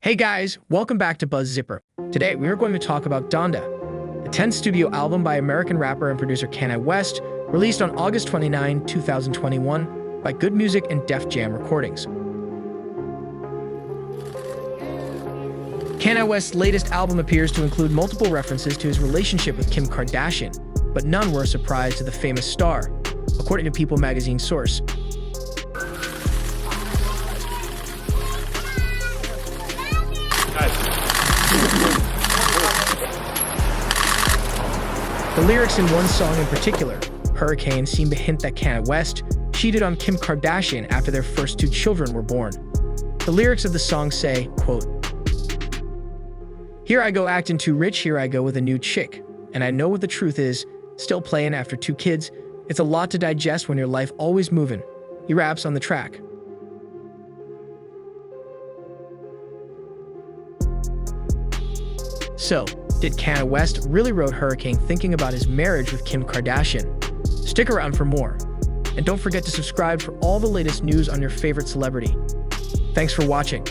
Hey guys, welcome back to BUZZIPPER. Today we are going to talk about Donda, the 10th studio album by American rapper and producer Kanye West, released on August 29, 2021 by Good Music and Def Jam Recordings. Kanye West's latest album appears to include multiple references to his relationship with Kim Kardashian, but none were a surprise to the famous star, according to People magazine's source. The lyrics in one song in particular, Hurricane, seem to hint that Kanye West cheated on Kim Kardashian after their first two children were born. The lyrics of the song say, quote, "Here I go acting too rich, here I go with a new chick. And I know what the truth is, still playing after two kids. It's a lot to digest when your life always moving." He raps on the track. So, did Kanye West really wrote Hurricane thinking about his marriage with Kim Kardashian? Stick around for more. And don't forget to subscribe for all the latest news on your favorite celebrity. Thanks for watching.